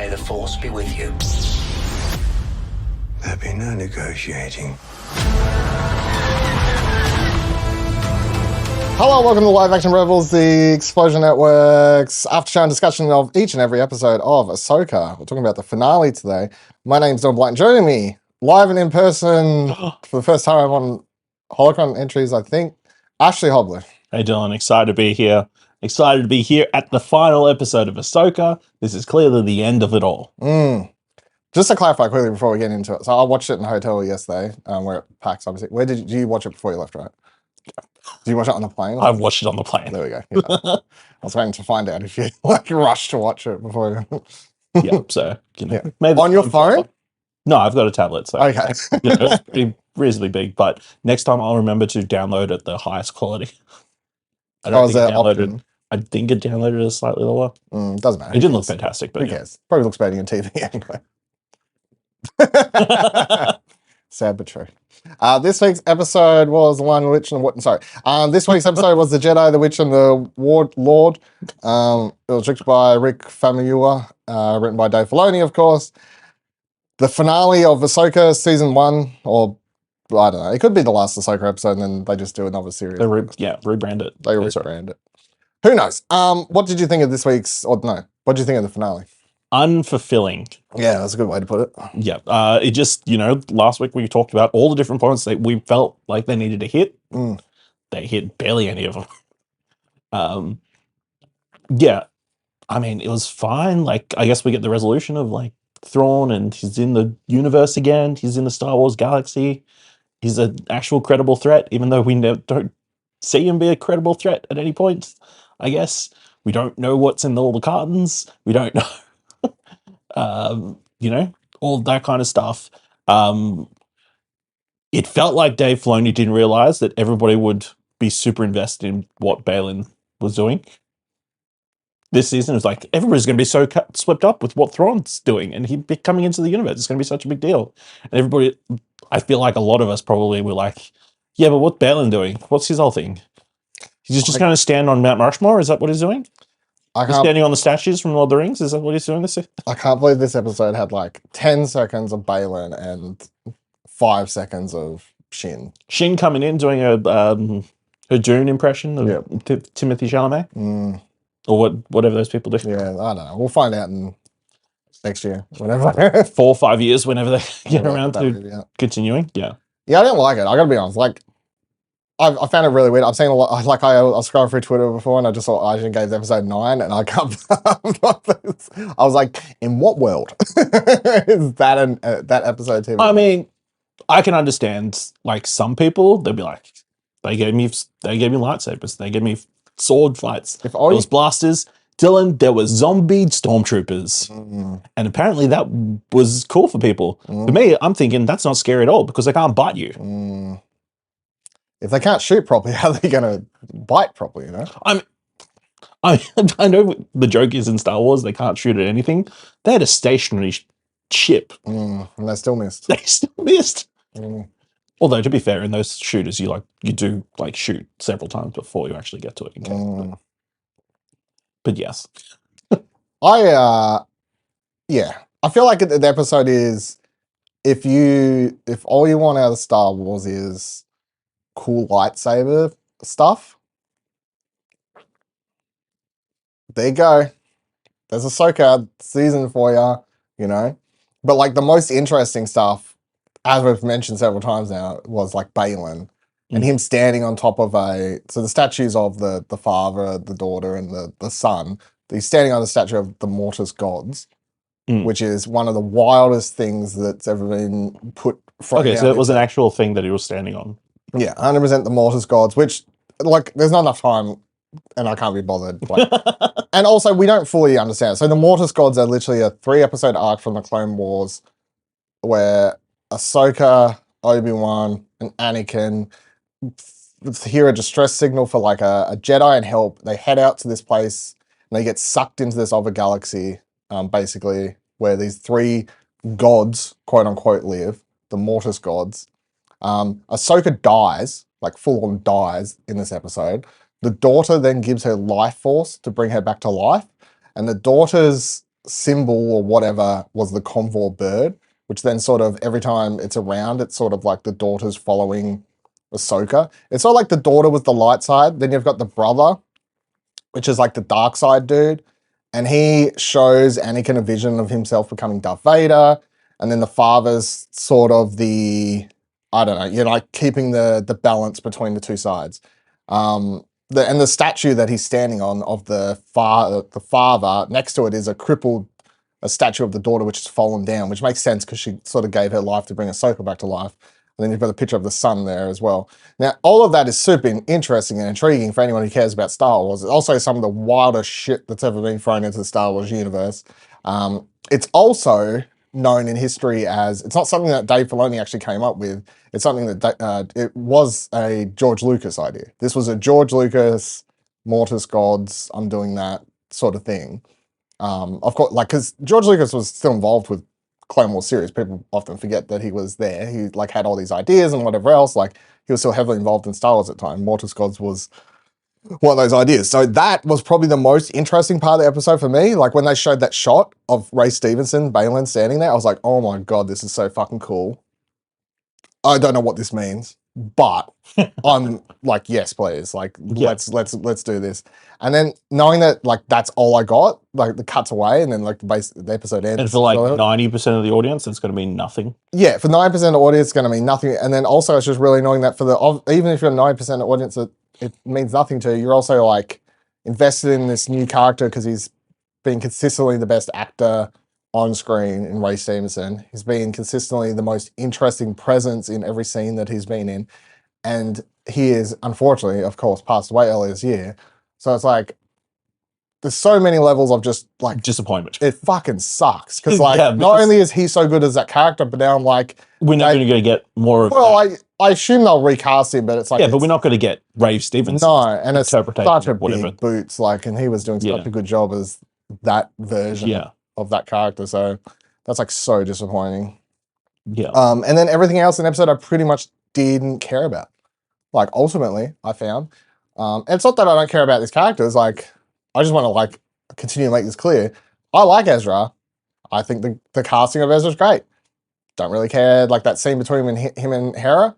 May the Force be with you. There'll be no negotiating. Hello, welcome to Live Action Rebels, the Explosion Network's after-show discussion of each and every episode of Ahsoka. We're talking about the finale today. My name's Don Blight, and joining me live and in person for the first time on Holocron Entries, I think, Ashley Hobler. Hey Dylan, excited to be here. Excited to be here at the final episode of Ahsoka. This is clearly the end of it all. Just to clarify quickly before we get into it. So I watched it in a hotel yesterday. We're at PAX, obviously. Where did you watch it before you left, right? Did you watch it on the plane? I've watched it on the plane. There we go. Yeah. I was waiting to find out if you rushed to watch it before. Yeah, so Yeah. maybe On your phone? No, I've got a tablet, so Okay. it's pretty reasonably big. But next time I'll remember to download at the highest quality. I don't think it downloaded. I think it downloaded slightly lower. Doesn't matter. It didn't look fantastic, but who cares? Probably looks better on TV anyway. Sad but true. This week's episode was the one Witch and what? Sorry. This week's episode was the Jedi, the Witch, and the Warlord. It was directed by Rick Famuyiwa, written by Dave Filoni, of course. The finale of Ahsoka season 1, or I don't know. It could be the last Ahsoka episode, and then they just do another series. They rebrand it. They rebrand it. Who knows? What did you think of this week's? Or no, what did you think of the finale? Unfulfilling. Yeah, that's a good way to put it. Yeah. It just, last week we talked about all the different points that we felt like they needed to hit. They hit barely any of them. Yeah. I mean, it was fine. Like, I guess we get the resolution of like Thrawn, and he's in the universe again. He's in the Star Wars galaxy. He's an actual credible threat, even though we don't see him be a credible threat at any point. I guess we don't know what's in all the cartons. We don't know. All that kind of stuff. It felt like Dave Filoni didn't realize that everybody would be super invested in what Baylan was doing. This season it was like, everybody's going to be so swept up with what Thrawn's doing, and he coming into the universe. It's going to be such a big deal. And everybody, I feel like a lot of us probably were like, yeah, but what's Baylan doing? What's his whole thing? He's just going to stand on Mount Rushmore? Is that what he's doing? He's standing on the statues from Lord of the Rings? Is that what he's doing this year? I can't believe this episode had like 10 seconds of Baylan and 5 seconds of Shin. Shin coming in doing a Dune impression of Timothy Chalamet? Or whatever those people do. Yeah, I don't know. We'll find out in next year, whenever. 4 or 5 years, whenever they get around to continuing. Yeah. Yeah, I didn't like it. I gotta be honest. Like, I found it really weird. I've seen a lot. Like, I was scrolling through Twitter before, and I just saw Arjun gave episode 9, and I can't. I was like, in what world is that episode TV? I mean, I can understand. Like, some people, they'll be like, they gave me lightsabers. They gave me sword fights. There was blasters. Dylan, there was zombie stormtroopers. And apparently that was cool for people. For me, I'm thinking that's not scary at all because they can't bite you. If they can't shoot properly, how are they going to bite properly, I know the joke is in Star Wars, they can't shoot at anything. They had a stationary ship. And they still missed. Although, to be fair, in those shooters, you do shoot several times before you actually get to it. But yes. I feel like the episode is, if all you want out of Star Wars is cool lightsaber stuff, there you go. There's Ahsoka season for you, But like the most interesting stuff, as we've mentioned several times now, was like Baylan and him standing on top of so the statues of the father, the daughter, and the son. He's standing on the statue of the Mortis gods, which is one of the wildest things that's ever been put. Okay, so it was an actual thing that he was standing on. Yeah, 100% the Mortis gods, which, like, there's not enough time, and I can't be bothered. Like, and also, we don't fully understand. So the Mortis gods are literally a 3-episode arc from the Clone Wars where Ahsoka, Obi-Wan, and Anakin hear a distress signal for like a Jedi and help. They head out to this place, and they get sucked into this other galaxy, basically, where these 3 gods, quote unquote, live, the Mortis gods. Ahsoka dies, like full on dies in this episode. The daughter then gives her life force to bring her back to life. And the daughter's symbol or whatever was the convor bird, which then sort of every time it's around, it's sort of like the daughter's following Ahsoka. It's sort of like the daughter was the light side. Then you've got the brother, which is like the dark side dude. And he shows Anakin a vision of himself becoming Darth Vader. And then the father's sort of the, I don't know, you're like keeping the balance between the two sides. And the statue that he's standing on of the father, next to it is a statue of the daughter which has fallen down, which makes sense because she sort of gave her life to bring Ahsoka back to life. And then you've got a picture of the son there as well. Now, all of that is super interesting and intriguing for anyone who cares about Star Wars. It's also some of the wildest shit that's ever been thrown into the Star Wars universe. It's also known in history as, it's not something that Dave Filoni actually came up with. It's something that it was a George Lucas idea. This was a George Lucas, Mortis Gods, I'm doing that sort of thing. Of course, like, because George Lucas was still involved with Clone Wars series. People often forget that he was there. He like had all these ideas and whatever else. Like he was still heavily involved in Star Wars at the time. Mortis Gods was one of those ideas. So that was probably the most interesting part of the episode for me. Like when they showed that shot of Ray Stevenson, Balin standing there, I was like, oh my God, this is so fucking cool. I don't know what this means, but I'm like, yes, please. Like, let's do this. And then knowing that like that's all I got, like the cuts away, and then like the episode ends. And for like 90% of the audience, it's going to mean nothing. Yeah, for 9% of the audience, it's going to mean nothing. And then also, it's just really annoying that for even if you're 9% of the audience, it means nothing to you. You're also like invested in this new character because he's been consistently the best actor on screen in Ray Stevenson. He's been consistently the most interesting presence in every scene that he's been in. And he is, unfortunately, of course, passed away earlier this year. So it's like, there's so many levels of just like disappointment. It fucking sucks. Because like, not only is he so good as that character, but now I'm like, we're not going to get more of that. I assume they'll recast him, but it's like, but we're not going to get Ray Stevenson. No, and it's such a whatever. big boots, like, and he was doing such a good job as that version of that character. So that's like so disappointing. Yeah. And then everything else in the episode I pretty much didn't care about. Like ultimately, I found. And it's not that I don't care about these characters. Like, I just want to like continue to make this clear. I like Ezra. I think the casting of Ezra's great. Don't really care. Like that scene between him and Hera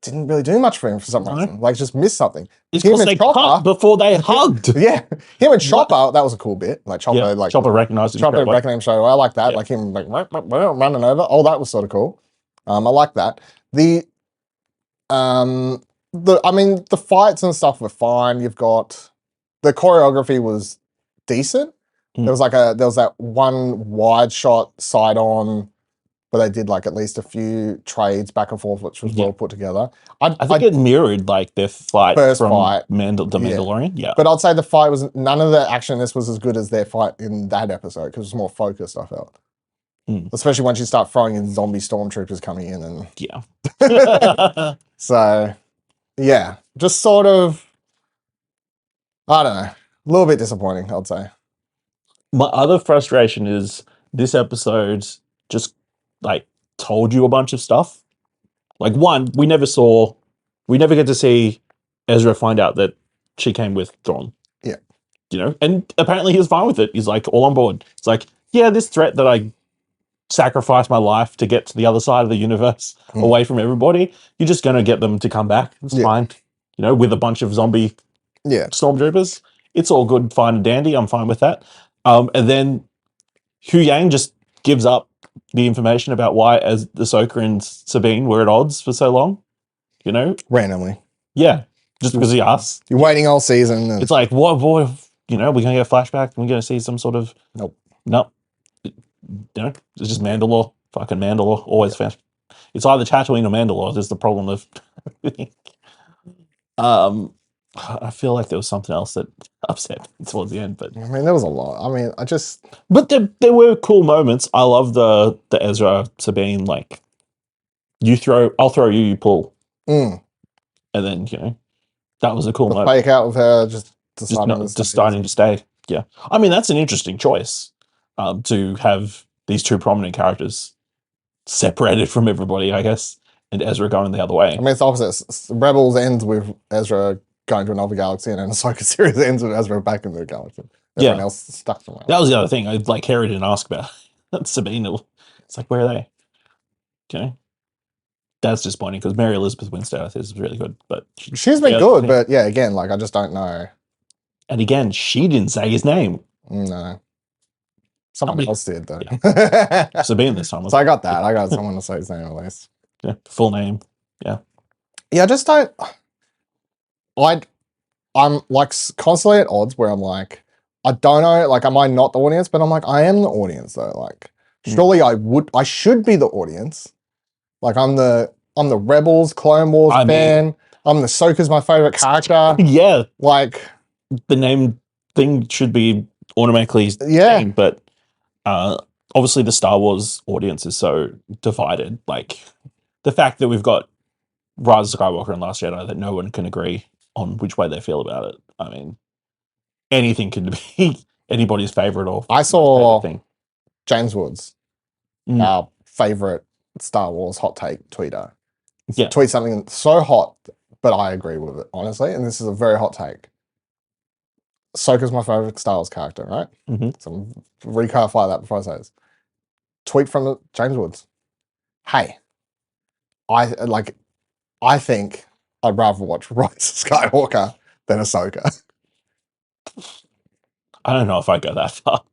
didn't really do much for him for some reason. Like just missed something. It's because they cut before they hugged. Yeah, him and Chopper, that was a cool bit. Like Chopper, Chopper recognized him. Chopper recognized him straight away. I like that. Like him like running over. Oh, that was sort of cool. I like that. The fights and stuff were fine. You've got the choreography was decent. There was that one wide shot side on where they did like at least a few trades back and forth, which was well put together. I think it mirrored like their fight first from fight. The Mandalorian. Yeah. But I'd say the fight was none of the action in this was as good as their fight in that episode because it was more focused, I felt. Especially once you start throwing in zombie stormtroopers coming in and so yeah, just sort of, I don't know, a little bit disappointing, I'd say. My other frustration is this episode just like told you a bunch of stuff. Like one, we never get to see Ezra find out that she came with Thrawn. Yeah. You know, and apparently he was fine with it. He's like all on board. It's like, yeah, this threat that I sacrificed my life to get to the other side of the universe away from everybody, you're just going to get them to come back. It's fine. You know, with a bunch of zombie stormtroopers. It's all good, fine and dandy. I'm fine with that. And then Hu Yang just gives up the information about why as Ahsoka and Sabine were at odds for so long. You know? Randomly. Yeah. Just because he asked. You're waiting all season. It's like, what, boy, you know, we're going to get a flashback. We're going to see some sort of... Nope. You know, it's just Mandalore. Fucking Mandalore. Always fast. It's either Tatooine or Mandalore. There's the problem of... I feel like there was something else that upset me towards the end, but... I mean, there was a lot. I mean, But there were cool moments. I love the Ezra, Sabine, like, I'll throw you, you pull. And then, you know, that was a cool moment. Fake out with her, just starting to stay. Yeah. I mean, that's an interesting choice, to have these two prominent characters separated from everybody, I guess, and Ezra going the other way. I mean, it's the opposite. Rebels ends with Ezra going to another galaxy, and then Ahsoka series ends with Ezra back in the galaxy. Everyone Yeah. else stuck somewhere. That was the other thing. I like Harry didn't ask about Sabine. It's like, where are they? Okay. That's disappointing because Mary Elizabeth Winstead is really good, but She's been yeah, good, but yeah, again, like I just don't know. and again, she didn't say his name. No. Someone else did though. Sabine this time. So I got that. I got someone to say his name at least. Yeah, full name. Yeah. Yeah, I just don't. I'm like constantly at odds where I'm like, I don't know, like, am I not the audience? But I'm like, I am the audience though. Like, surely I should be the audience. Like, I'm the Rebels, Clone Wars fan. I'm the Ahsoka's my favorite character. Yeah. Like, the name thing should be automatically changed, but obviously the Star Wars audience is so divided. Like, the fact that we've got Rise of Skywalker and Last Jedi that no one can agree on which way they feel about it. I mean, anything can be anybody's favorite or I saw thing. James Woods, our favorite Star Wars hot take tweeter, tweet something so hot, but I agree with it, honestly. And this is a very hot take. Ahsoka's my favorite Star Wars character, right? So reclarify that before I say this. Tweet from James Woods. Hey, I think I'd rather watch Rise of Skywalker than Ahsoka. I don't know if I go that far.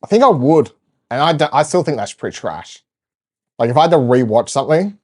I think I would, and I still think that's pretty trash. Like, if I had to rewatch something,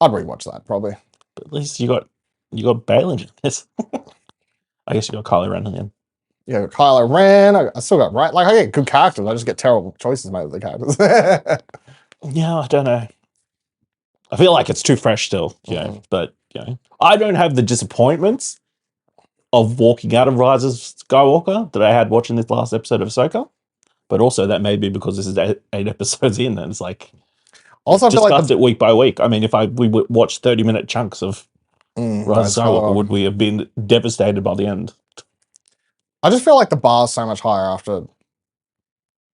I'd rewatch that probably. But at least you got Balin in this. I guess you got Kylo Ren in the end. Yeah, Kylo Ren. I still got like I get good characters. I just get terrible choices made with the characters. Yeah, I don't know. I feel like it's too fresh still, but I don't have the disappointments of walking out of Rise of Skywalker that I had watching this last episode of Ahsoka. But also that may be because this is 8 episodes in, and it's like also discussed it week by week. I mean, if we watched 30-minute chunks of Rise of Skywalker, would we have been devastated by the end? I just feel like the bar's so much higher after.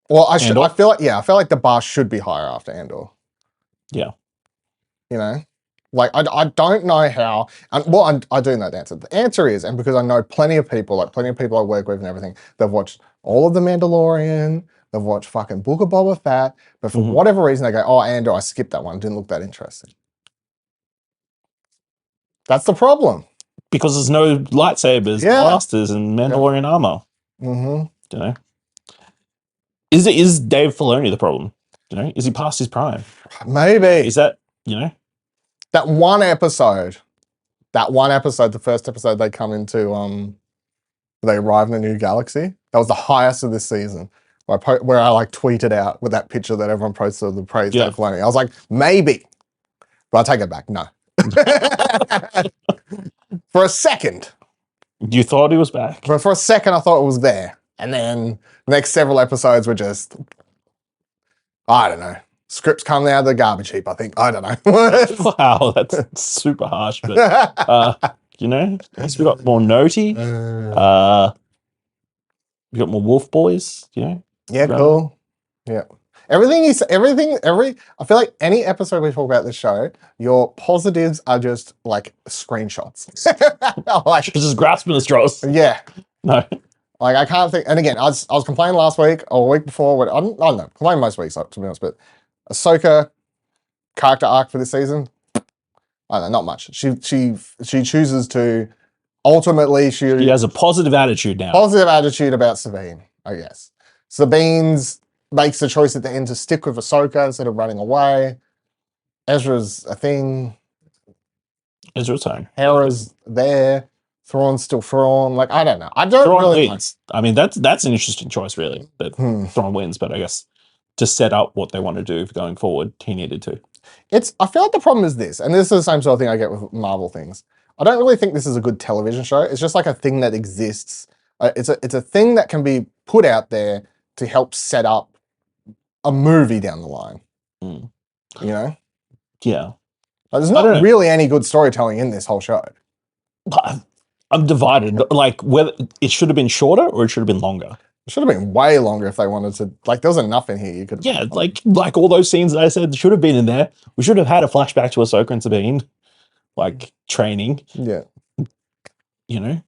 Well, I feel like the bar should be higher after Andor. Yeah. You know, like I don't know how, and I do know the answer. The answer is, and because I know plenty of people I work with and everything, they've watched all of The Mandalorian, they've watched fucking Book of Boba Fett, but for whatever reason they go, oh, Andor, I skipped that one, didn't look that interesting. That's the problem. Because there's no lightsabers, blasters, and Mandalorian armor. You know, is Dave Filoni the problem? You know, is he past his prime? Maybe. Is that that one episode, the first episode they come into, they arrive in a new galaxy. That was the highest of this season. Where I like tweeted out with that picture that everyone posted of the praise Dave Filoni. I was like, maybe, but I take it back. No. For a second. You thought he was back? But for a second, I thought it was there. And then the next several episodes were just, I don't know. Scripts coming out of the garbage heap, I think. I don't know. Wow, that's super harsh. But, you know, at least we got more Noti. We got more Wolf Boys, you know? Yeah, cool. Yeah. I feel like any episode we talk about this show, your positives are just like screenshots. Like, just grasping the straws. Yeah. No. Like, I can't think, and again, I was complaining last week or a week before, I don't know, complaining most weeks, to be honest, but Ahsoka character arc for this season, I don't know, not much. She chooses to, ultimately, she has a positive attitude now. Positive attitude about Sabine, I guess. Sabine's makes the choice at the end to stick with Ahsoka instead of running away. Ezra's a thing. Ezra's home. Hera's there. Thrawn's still Thrawn. Like, I don't know. I don't Thrawn really wins. I mean, that's an interesting choice, really. That Thrawn wins, but I guess to set up what they want to do going forward, he needed to. I feel like the problem is this, and this is the same sort of thing I get with Marvel things. I don't really think this is a good television show. It's just like a thing that exists. It's a thing that can be put out there to help set up a movie down the line. You know? Yeah. There's not really any good storytelling in this whole show. I'm divided. Like, whether it should have been shorter or it should have been longer. It should have been way longer if they wanted to. Like, there was enough in here you could. Yeah, like all those scenes that I said should have been in there. We should have had a flashback to Ahsoka and Sabine, like training. Yeah. You know,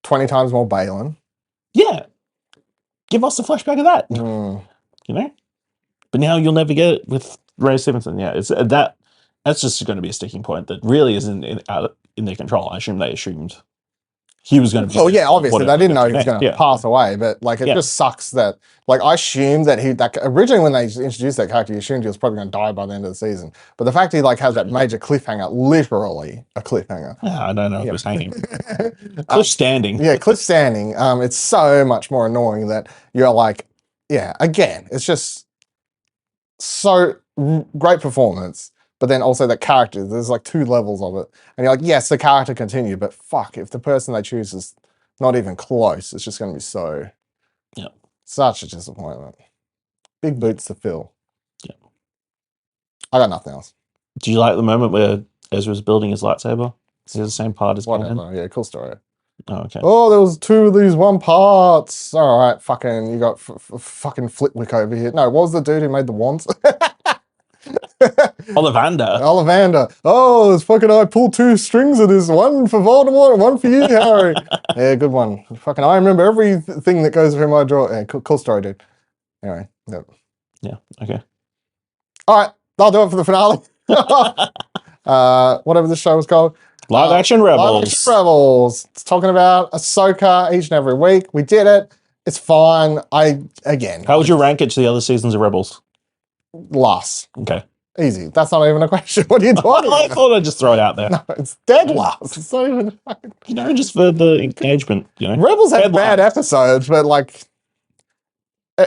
20 times more Balin. Yeah. Give us a flashback of that. Mm. You know? But now you'll never get it with Ray Stevenson. Yeah, it's that's just going to be a sticking point that really isn't out in their control. I assume they assumed he was going to be. Oh yeah, obviously they didn't know he was going to Yeah. pass away, but like it just sucks that like I assumed that originally when they introduced that character, you assumed he was probably going to die by the end of the season. But the fact he like has that major cliffhanger, literally a cliffhanger. Yeah, I don't know if it was hanging. Cliff standing. Yeah, cliff standing. It's so much more annoying that you're like, yeah, again, it's just so great performance. But then also the character, there's like 2 levels of it. And you're like, yes, the character continued, but fuck, if the person they choose is not even close, it's just going to be such a disappointment. Big boots to fill. Yeah. I got nothing else. Do you like the moment where Ezra's building his lightsaber? Is it the same part as Kanan? Whatever, yeah, cool story. Oh, okay. Oh, there was 2 of these 1 parts. All right, fucking, you got fucking Flitwick over here. No, what was the dude who made the wands? Ollivander. Oh, it's fucking, I pulled 2 strings of this. 1 for Voldemort, 1 for you, Harry. Yeah, good one. Fucking, I remember everything that goes through my drawer. Yeah, cool story, dude. Anyway, yep. Yeah, okay. All right, that'll do it for the finale. Whatever this show was called. Live Action Rebels. Live Action Rebels. It's talking about Ahsoka each and every week. We did it. It's fine. How would you rank it to the other seasons of Rebels? Last. Okay. Easy. That's not even a question. What are you talking about? I thought I'd just throw it out there. No, it's dead last. It's not even fucking... You know, just for the engagement, you know. Rebels had bad episodes, but like...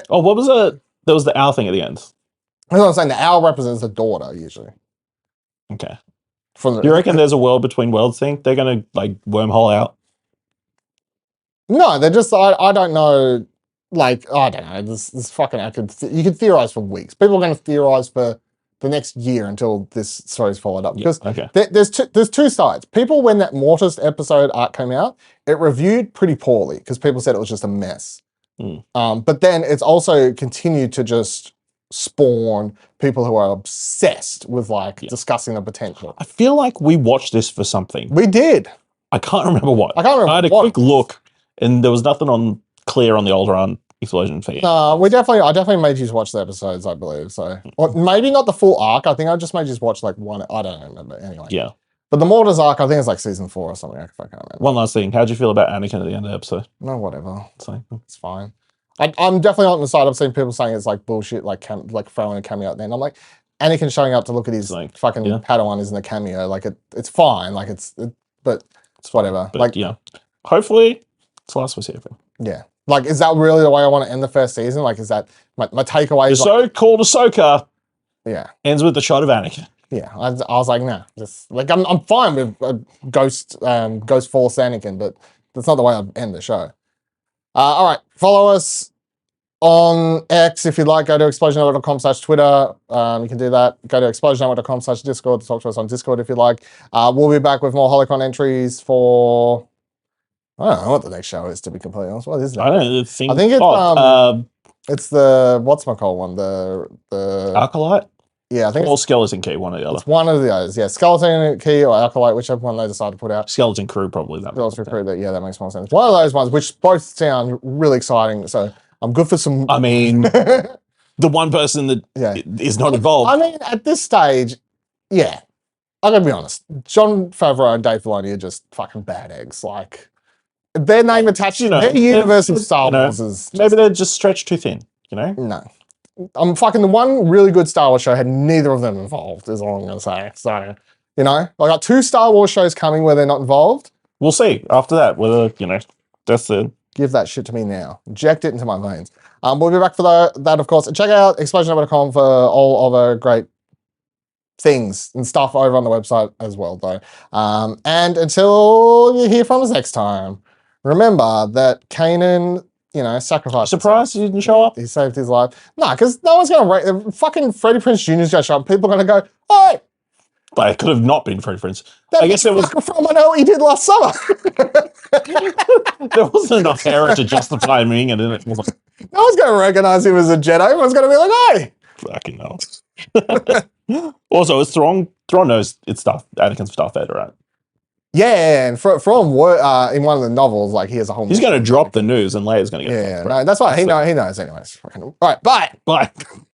Oh, what was it? There was the owl thing at the end. That's what I'm saying. The owl represents the daughter, usually. Okay. From You reckon there's a world between worlds thing? They're going to, like, wormhole out? No, they're just... I don't know... Like, I don't know. This fucking... you could theorize for weeks. People are going to theorize for the next year until this story's followed up. Because there's 2 sides. People, when that Mortis episode arc came out, it reviewed pretty poorly because people said it was just a mess. But then it's also continued to just spawn people who are obsessed with like discussing the potential. I feel like we watched this for something. We did. I can't remember what. I had a quick look and there was nothing clear on the Alderaan explosion feed. I definitely made you watch the episodes, I believe. So, or maybe not the full arc. I think I just made you watch like one. I don't remember. Anyway. Yeah. But the Mortis arc, I think it's like season 4 or something. I can't remember. One last thing. How'd you feel about Anakin at the end of the episode? No, whatever. So, it's fine. I'm definitely on the side. I've seen people saying it's like bullshit, like throwing a cameo at the end. I'm like, Anakin showing up to look at his fucking Padawan isn't a cameo. Like it's fine. Like but it's whatever. But, like hopefully it's the last we see of him. Yeah. Like, is that really the way I want to end the first season? Like, is that my takeaway? The so-called Ahsoka. Yeah. Ends with the shot of Anakin. Yeah. I was like, nah. Just like I'm fine with Ghost Force Anakin, but that's not the way I end the show. All right. Follow us on X if you'd like. Go to explosionnetwork.com/Twitter. You can do that. Go to explosionnetwork.com/Discord to talk to us on Discord if you'd like. We'll be back with more Holocron entries for... I don't know what the next show is, to be completely honest. What is that? I think it's it's the whatchamacallit one, the Acolyte? Yeah, I think or Skeleton Key, one or the other. It's one of the others, yeah. Skeleton Key or Acolyte, whichever one they decide to put out. Skeleton Crew, probably. Skeleton Crew, that makes more sense. One of those ones, which both sound really exciting, so I'm good for some... I mean, the one person that is not involved. I mean, at this stage, yeah, I gotta be honest. Jon Favreau and Dave Filoni are just fucking bad eggs. Like, their name attached to their universe of Star Wars is... Maybe they're just stretched too thin, you know? No. I'm fucking... The one really good Star Wars show had neither of them involved, is all I'm gonna say. So, you know, I got 2 Star Wars shows coming where they're not involved. We'll see after that whether, you know, that's the... Give that shit to me now. Inject it into my veins. We'll be back for that, of course. And check out explosionnetwork.com for all other great things and stuff over on the website as well, though. And until you hear from us next time, remember that Kanan, you know, sacrificed. Surprised he didn't show up? He saved his life. No, because no one's going to... Fucking Freddie Prinze Jr. is going to show up. People are going to go, oh! But it could have not been Freddie Prinze. I guess it was... From I know what he did last summer. There wasn't enough error to justify him, and then it was like... No one's going to recognize him as a Jedi. Everyone's going to be like, hey! Fucking hell. Also, it's Thrawn knows it's Anakin's Darth Vader, right? Yeah, and from in one of the novels, like he has a whole. He's going to drop the news, and Leia's going to get. Yeah, no, that's why he knows anyways. All right, bye. Bye.